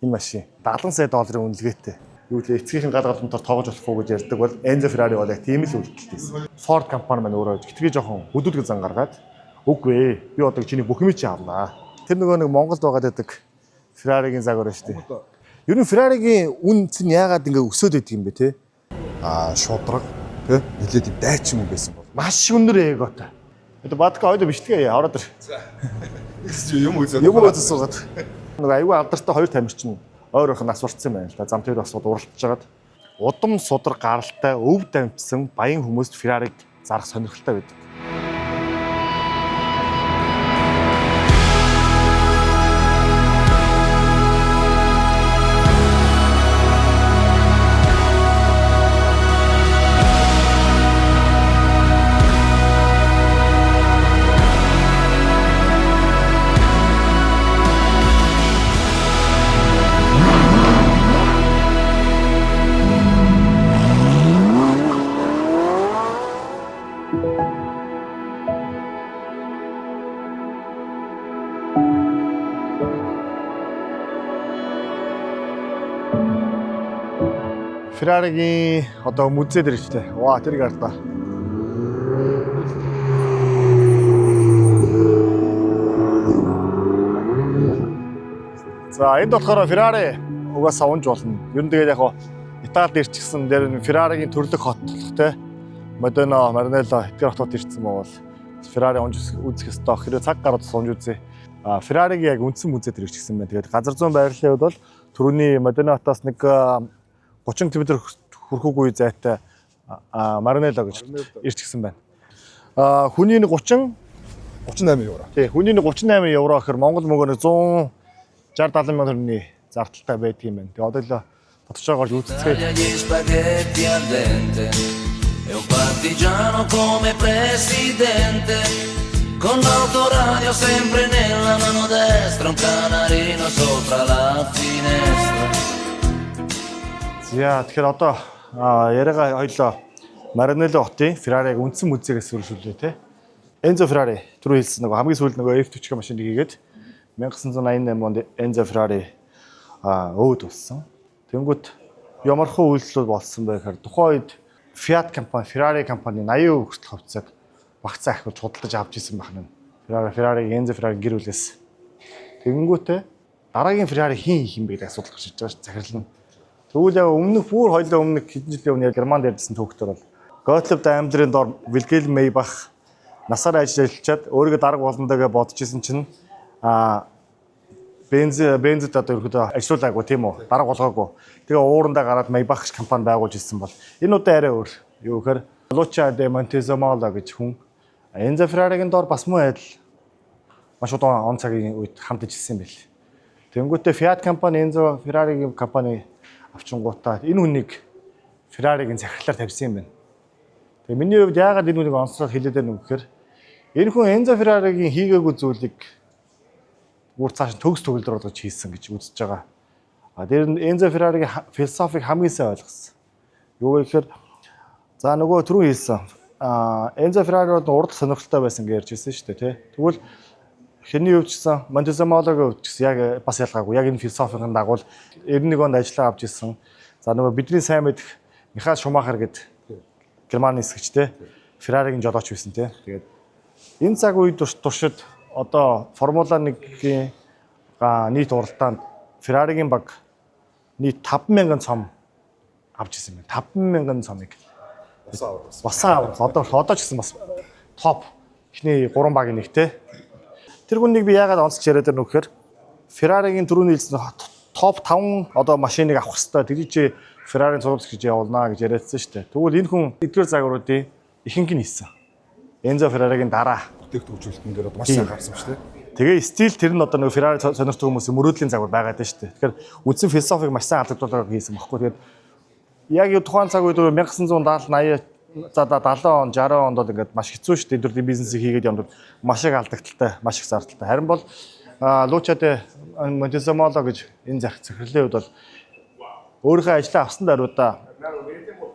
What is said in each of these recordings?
Энэ машин 70 сая долларын үнэлгээтэй. Юу л эцгийнхэн гал гадамтаар тоогож болохгүй гэж ярьдаг бол Enzo Ferrari бол яг тийм л үйлдэлтэйсэн. Ford компани маань өөрөө гэтгээ жоохон хөдөлгөөн зан гаргаад үгүй ээ. Би одоо чиний бүх юм чи авнаа. Тэр нөгөө нэг Монголд байгаа гэдэг Ferrari-гийн загвар шүү дээ. Ер нь Ferrari-гийн үнц нь яагаад ингэ өсөд идэг юм бэ те? Шудраг тий нэлээд дайчин юм байсан бол. Маш өндөр эготой. Одоо бадка ойдо бичлэгээ ороод ир. Юм үзээд. Юм үзээд суугаад. Нөгөө аюу алдартай хоёр тамирчин ойр орхон нас урцсан байна л да. Зам дээр бас уралдаж жагаад удам судар гаралтай өв дамжсан баян хүмүүст Ferrari-г зарах сонирхолтой байдаг. Ferrari-гийн одоо музей дээр ихтэй. Ваа тэрийг ардаа. За энд болохоор Ferrari угаасаа унж болно. Ер нь тэгээд яг Италид ирчихсэн дээр Ferrari-гийн төрлөх хот те. Modena, Maranello эдгээр хотод ирсэн бол Ferrari унж үзэх ёстой. Хэрэг цаг гараад унж үзье. Ferrari-гийн яг үндсэн музей дээр ирчихсэн байна. Тэгээд газар зүүн байрлалын хувьд бол түрүүний Modena хотоос нэг 30 км хүрхүүгүй зайтай Maranello гэж ирчихсэн байна. Хүний нэг 38 евро. Тий, хүний нэг 38 евро гэхээр Монгол мөнгөөр 160-70 мянган төгрөгийн зардалтай байдаг юм байна. Тэгээ одоо л бодцоогоор үзцгээе. Con l'autoradio sempre nella mano destra, un canarino sopra la finestra. За тэгэхээр одоо яриагаа хоёлоо Maranello хотын Ferrari-г үндсэн музейгээс үргэлжлүүлээ те. Enzo Ferrari түрүү хэлсэн нөгөө хамгийн сүүлд нөгөө F40 машиныг хийгээд 1988 онд Enzo Ferrari өөд болсон. Тэнгүүт ямархан үйлчлэл болсон байхаар тухайн үед Fiat компани, Ferrari компани 80% хүртэл хувьцааг багцаа ахиулж худалдаж авч ирсэн байна. Ferrari, Enzo Ferrari гэр бүлээс. Тэнгүүтээ дараагийн Ferrari хин хийх юм бэ гэдэг асуудал гарч иж байгаа ш захирлан. Тэгвэл яг өмнөх бүр хоёлоо өмнөх хэдэн жилийн өмнө Германд ярьсан түүхтэр бол Gottlieb Daimler-ийн дор Wilhelm Maybach насаар ажиллаад өөрийгөө дарга болно гэж бодож исэн чинь бензэд одоо ерөөдөө ажиллаагүй тийм үү дарга болгоогүй. Тэгээ уурандаа гараад Maybach компани байгуулж ирсэн бол энэ удаа арай өөр. Юу гэхээр Lucia de Montezemolo гэж хүн Enzo Ferrari-гийн дор бас муу адил маш удаан он цагийн үед хамт ажилласан юм байл. Тэнгүүтээ Fiat компани Enzo Ferrari-гийн компани авчингуудаа энэ хүнийг Ferrari-гийн захирлаар тавьсан юм байна. Тэгээ миний хувьд яагаад энэ хүнийг онцлоод хэлээд байна вэ гэхээр энэ хүн Enzo Ferrari-гийн хийгээгүй зүйлийг бүр цааш төгс төгөлдөр болгож хийсэн гэж үзэж байгаа. Тэр нь Enzo Ferrari-гийн философиг хамгийн сайн ойлгосон. Юу вэ гэхээр за нөгөө түрүү хэлсэн Enzo Ferrari-д урд сонирхолтой байсан гэж ярьж ирсэн шүү дээ тий. Тэгвэл хэний хувьд ч гэсэн Montezemolo-гийн хувьд ч гэсэн яг бас ялгаагүй. Яг энэ философийн дагуу 91 онд ажиллаа авч ирсэн. За нөгөө бидний сайн мэдэх Michael Schumacher гэдэг Германы нисгчтэй Ferrari-гийн жолооч байсан тий. Тэгээд энэ цаг үед туршид одоо Формула 1-ийн нийт уралдаанд Ferrari-гийн баг нийт 50000 цом авч ирсэн байна. 50000 цомыг. Басаа одоо ч гэсэн бас топ эхний 3 багийн нэг тий. Тэр хүнийг би яагаад онцлж яриад байна вэ гэхээр Ferrari-гийн түрүүний хэлсэн топ 5 одоо машиныг авах хэрэгтэй. Тэгээд чи Ferrari-ийн цуглуулж гэж явуулнаа гэж яриадсан шүү дээ. Тэгвэл энэ хүн эдгээр загваруудын ихэнх нь хийсэн. Enzo Ferrari-гийн дараа бүтээгт хөгжүүлэлтэн дээр маш сайн гарсан шүү дээ. Тэгээ стил тэр нь одоо нэг Ferrari сонирхдаг хүмүүсийн мөрөөдлийн загвар байгаад байна шүү дээ. Тэгэхээр үндсэн философиг маш сайн алдагдуулаад хийсэн баггүй. Тэгээд яг юу тухайн цаг үед 1970 80 за 70 он 60 онд бол ингээд маш хэцүү шүү дээ. Эдгээр бизнесийг хийгээд явдаг маш их алдагдaltaй, маш их зардалтай. Харин бол Lucia de Montezemolo гэж энэ захирлын хувьд бол өөрийнхөө ажлаа авсан даруйдаа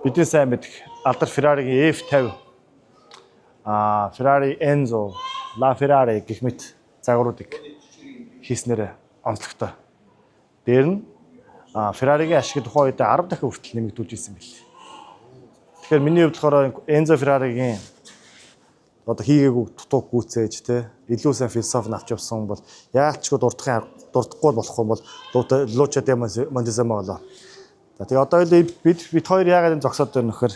бидний сайн мэдэх алдар Ferrari-гийн F50 Ferrari Enzo, La Ferrari гэх мэт загваруудыг хийснээр онцлогтой. Дээр нь Ferrari-гийн ашиг тухайн үед 10 дахин хүртэл нэмэгдүүлж ирсэн байл. Тэгэхээр миний хувьд болохоор Enzo Ferrari-гийн одоо хийгээгүй дутууг гүйцээж те илүү сайн философи авч явсан бол яалчгүй дурдахгүй болохгүй бол Lucia de Montezemolo болоо. За тэгээ одоо бид хоёр яагаад энэ зогсоод байна нөхөр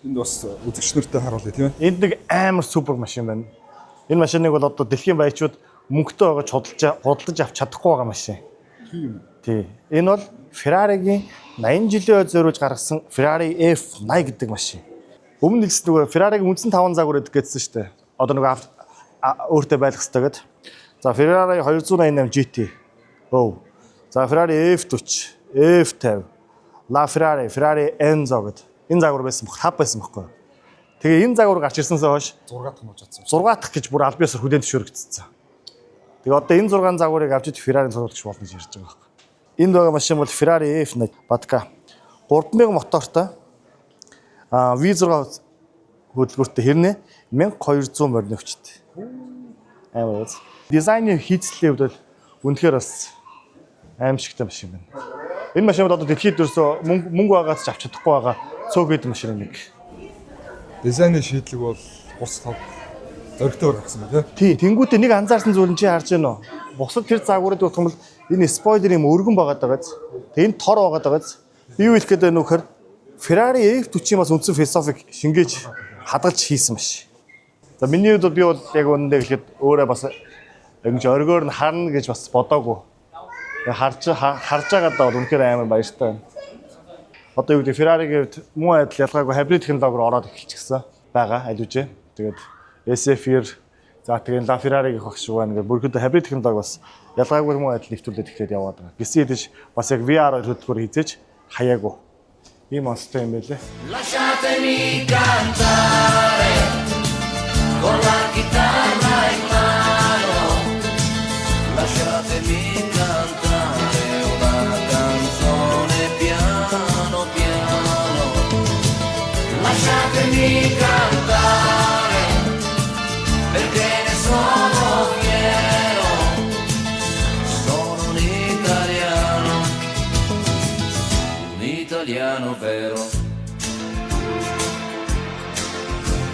Энд бас үзэгчнэртэй харуулъя тийм ээ. энд нэг амар супер машин байна. Энэ машиныг бол одоо дэлхийн баячууд мөнгөтэй байгаа худалдаж авч чадахгүй байгаа машин. Тий. Энэ бол Ferrari-гийн 80 жилийн зориулж гаргасан Ferrari F80 гэдэг машин. Өмнө нь нөгөө Ferrari-гийн үндсэн 5 загвар гэдэг гэсэн шүү дээ. Одоо нөгөө өөртөө байх хэрэгтэй гэдэг. За Ferrari 288 GT. За Ferrari F40, F50, Ferrari Enzo гэдэг. Энэ загвар байсан бохоо, 5 байсан бохоо. Тэгээ энэ загвар гарч ирсэнээс хойш 6 дахь нь болж чадсан. 6 дахь гэж бүр аль биесээр хүлээн зөвшөөрөгдсөн. Тэгээ одоо энэ 6 загварыг авч иж Ferrari-г цугуулж болно гэж ярьж байгаа байхгүй. Энд байгаа машин бол Ferrari F80 Badka 3000 мотортой V6 хөдөлгөөртэй хэрнээ 1200 морины хүчтэй. Амар үз. Дизайны хийцлийн хувьд үнэхээр бас аимшигтай машин байна. Энэ машин бол одоо дэлхийд ерөөсөө мөнгө байгаас ч авч чадахгүй байгаа цөөхөд машин нэг. Дизайны шийдлэг бол бус тав зөрөгтэй гаргасан байна тий. Тэнгүүтээ нэг анзаарсан зүйл нь чи харж байна уу? Бусад тэр загварыг дүүх юм бол энэ спойлер юм өргөн байгаад байгааз. Тэгээ энэ тор байгаад байгааз. Би юу хэлэх гээд байна вөхөр Ferrari F40 бас үндсэн философик шингээж хадгалж хийсэн маш. За миний хувьд би бол яг үнэндээ хэлэхэд өөрөө бас ингэж оргиор нь харна гэж бас бодоогүй. Харж байгаад бол үнэхээр амар баяртай байна. Одоо юу гэдэг Ferrari-гийн муу адил ялгаагүй хибрид технологиор ороод эхэлчихсэн байгаа аль үжээ. Тэгээд SF9 за тэгээд Ferrari-гийн багш байна гэдэг бүрхэдээ хибрид технологи бас ялгаагүй муу адил нэвтрүүлээд эхлээд яваад байгаа. Гэсэн хэдиж бас яг VR хөдөлгөөр хийжээж хаяагүй. Ийм онцтой юм байлээ. Lasciatemi cantare con la chitarra in mano. Lasciatemi cantare una canzone piano piano. Lasciatemi cantare perché ne sono fiero. Sono un italiano vero.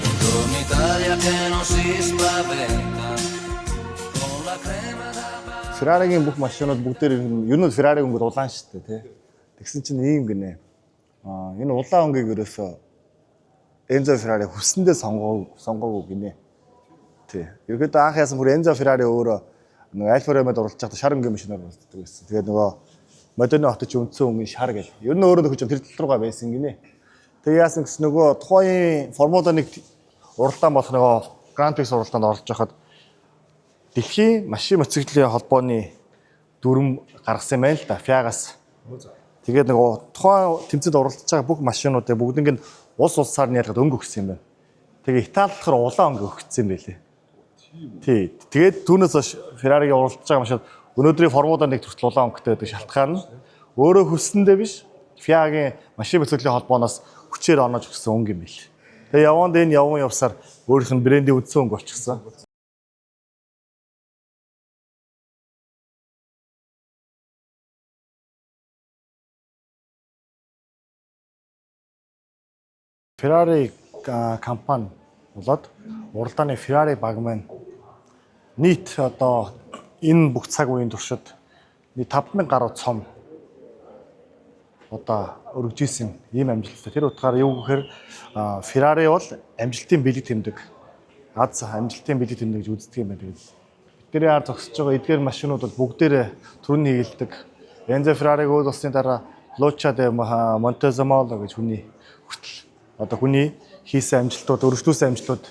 Buongiorno Italia che non si spaventa con la crema da Ferrari-гийн бүх машинууд бүгдээр ер нь Ferrari өнгөд улаан шүү дээ тий. Тэгсэн чинь ийм гинэ. Энэ улаан өнгийг ерөөсөө Enzo Ferrari хүссэндээ сонгоогүй гинэ. Тий. Ерөөдөө анх яасан бүр Enzo Ferrari өөрөө нөгөө Alfa Romeo-д оролцож байхдаа шар өнгийн машинаар болдог байсан. Тэгээд нөгөө модерн хотч үндсэн өнгийн шар гэл. Ер нь өөрөө нөхөж тэр тал руугаа байсан гинэ. Тэгээд яасан гэсэн нөгөө тухайн Формула 1 уралдаан болох нөгөө Grand Prix уралдаанд оролцож байхад дэлхийн машин моциклийн холбооны дүрм гаргасан юм байна л да. FIA-гаас. Тэгээд нөгөө тухайн тэмцээнд оролцож байгаа бүх машинуудыг бүгднийг нь улсаар нь ялгаад өнгө өгсөн юм байна. Тэгээ Итали дахаар улаан өнгө өгсөн юм байлээ. Тий. Тэгээд түүнээс хойш Ferrari-гийн оролцож байгаа машин өнөөдрийн Формула 1 хүртэл улаан өнгөтэй байдаг шалтгаан нь өөрөө хүссэндээ биш FIA-гийн машин моциклийн холбооноос хүчээр оноож өгсөн өнгө юм байл. Тэгээ яван явсаар өөрийнх нь брендийн үндсэн өнгө болчихсон. Ferrari компани болоод уралдааны Ferrari баг маань нийт одоо энэ бүх цаг үеийн туршид 5000 гаруй цом одоо өргөжсэн ийм амжилттай. Тэр утгаараа юу гэхээр Ferrari бол амжилтын бэлэг тэмдэг. Аз амжилтын бэлэг тэмдэг гэж үздэг юм байна. Тэгээд бидний ар зогсож байгаа эдгээр машинууд бол бүгдээрээ түрүүний хэлдэг. Enzo Ferrari-г улсын дараа Lucia de Montezemolo гэж хүний хүртэл одоо хүний хийсэн амжилтууд, өргөжлүүлсэн амжилтууд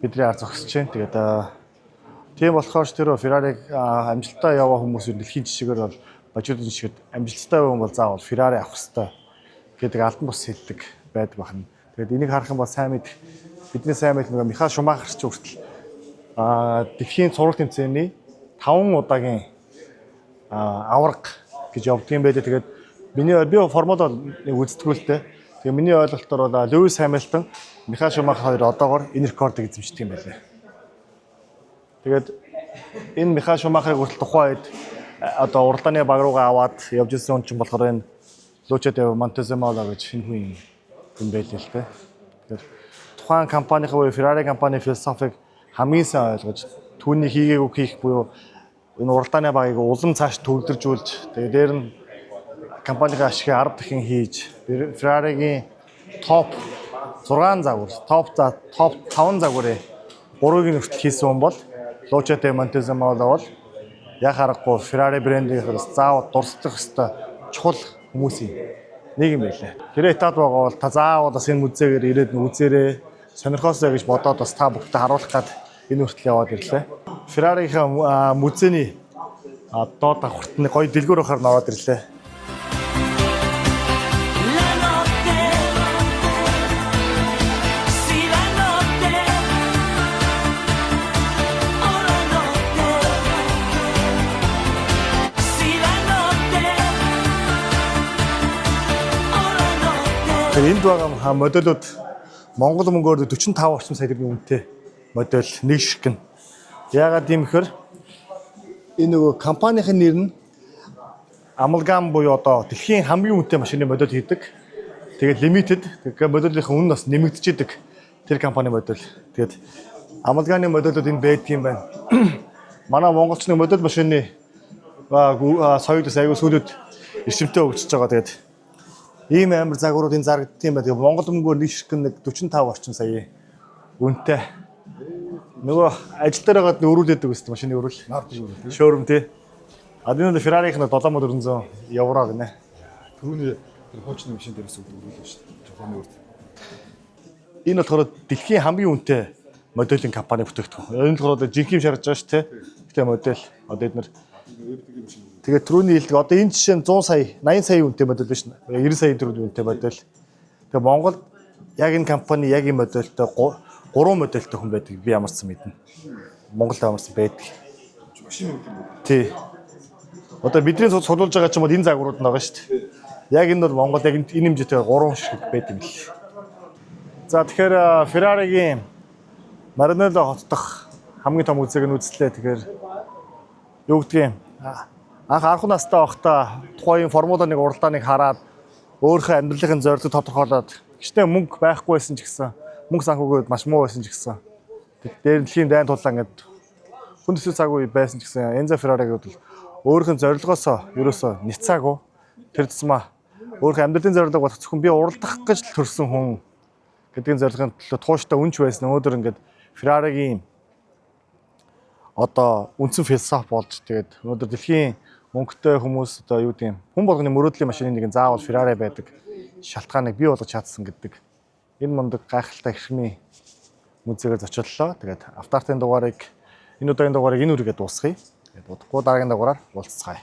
бидний ар зогсож байна. Тэгээд тийм болохоор тэр Ferrari-г амжилттай яваа хүмүүс дэлхийн жишгээр бол бажуудын жишгээд амжилттай хүн бол заавал Ferrari авах хэрэгтэй гэдэг албан бус хэлдэг байдаг байна. Тэгээд энийг харах юм бол сайн мэд бидний сайн мэд нэг Михаил Шумахер ч хүртэл дэлхийн цуврал тэмцээний 5 удаагийн авраг гэж явдаг юм байлээ. Тэгээд би Формула 1 үздэггүүлтэй. Тэгээ миний ойлголтоор бол Льюис Хамилтон, Михаил Шумахер хоёр одоогоор энэ рекордыг эзэмшдэг юм байлээ. Тэгээд энэ Михаил Шумахерыг хүртэл тухайн үед одоо уралдааны баг руугаа аваад явж ирсэн хүн чинь болохоор энэ Lucia de Montezemolo гэж шинэ хүн юм байлээ л дээ. Тэгэхээр тухайн компанийн буюу Ferrari компани философиг хамгийн сайн ойлгож түүний хийгээгүйг хийх буюу энэ уралдааны багийг улам цааш төвлөржүүлж тэгээд дээр нь компанийн ашигыг 10 дахин хийж Ferrari-гийн топ 6 загвар, топ 5 загварын 3-ыг хүртэл хийсэн хүн бол Lucia de Montezemolo бол яг харахгүй Ferrari брендийг заавал дурсах ёстой чухал хүмүүсийн нэг юм байлаа. Тэр этап байгаа бол та заавал бас энэ музейгээр ирээд үзээрэй, сонирхоосоо гэж бодоод бас та бүхэнд харуулах гад энэ хүртэл яваад ирлээ. Ferrari-ийн музейний доод давхарт нь гоё дэлгүүр байхаар наваад ирлээ. Энд байгаа модулууд Монгол мөнгөөр 45 орчим сая төгрөгийн үнэтэй модель нэг шиг гэн. Яагаад юм бэхээр энэ нөгөө компанийн нэр нь Amalgam буюу одоо дэлхийн хамгийн үнэтэй машины модель хийдэг. Тэгээд limited тэгээд моделийн үнэ бас нэмэгдэж идэг тэр компани модель. Тэгээд Amalgam-ы модулууд энэ байдаг юм байна. Манай монголчны модель машины соёлоос аягүй сүүлүүд эрчимтэй өгчөж байгаа. Тэгээд ийм амар загварууд энэ зарагддаг юм байна. Тэгээ Монгол мөнгөөр нэг шиг нэг 45 орчим сая үнэтэй. Нөгөө ажил дээр байгаад өрүүлээд өгсөн машины өрүүл. Шоурум тий. Энэ Ferrari-ийн 7400 евро гинэ. Түрүүний тэр хуучны машин дээрээс өрүүлээ шүү дээ. Жапоны өрт. Энэ болохоор дэлхийн хамгийн үнэтэй моделийн компани бүтээгдэхүүн. Энэ болохоор жинхэнэ шарж байгаа шүү тий. Гэтэ модель одоо эднэр тэгээд түрүүний хэлдэг одоо энэ жишээ нь 100 сая 80 сая үнэтэй модель биш 90 сая төгрөгийн үнэтэй модель. Тэгээд Монгол яг энэ компани яг энэ модельтэй 3 модельтэй хүн байдаг би ямарсан мэднэ. Монголд ямарсан байдаг. Машин үнэтэй. Тий. Одоо бидний судалж байгаа ч юм бол энэ загварууд нь байгаа шүү дээ. Яг энэ бол Монгол яг энэ хэмжээтэй 3 шиг байдаг юм л. За тэгэхээр Ferrari-гийн Maranello хот дахь хамгийн том үзээг нь үзлээ. Тэгэхээр юу гэдгийг анх 10 настай байхдаа тухайн Формула 1 уралдааныг хараад өөрийнхөө амьдралын зорилгыг тодорхойлоод гэвч мөнгө байхгүй байсан ч гэсэн мөнгө санхүүгээд маш муу байсан ч гэсэн дээр дэлхийн дайн тулаан гэдэг хүн төсөл цаггүй байсан ч гэсэн Enzo Ferrari гэдэг өөрийнхөө зорилгоосоо ерөөсөө ницаагүй тэр тусмаа өөрийнхөө амьдралын зорилгыг бодох зөвхөн би уралдах гэж төрсэн хүн гэдгийн зорилгын төлөө тууштай үнч байсан өнөөдөр ингээд Ferrari-гийн одоо үндсэн философи болж тэгээд өнөөдөр дэлхийн мөнгөтэй хүмүүс одоо юу гэм хүн болгоны мөрөөдлийн машины нэг нь заавал Ferrari байдаг шалтгааныг бий болгож чадсан гэдэг энэ мундаг гайхалтай хэрхмийн музейгээр зочлоо. Тэгээд автартын дугаарыг энэ удаагийн дугаарыг энэ үргээд дуусгая. Тэгээд удахгүй дараагийн дугаараар уулзцгаая.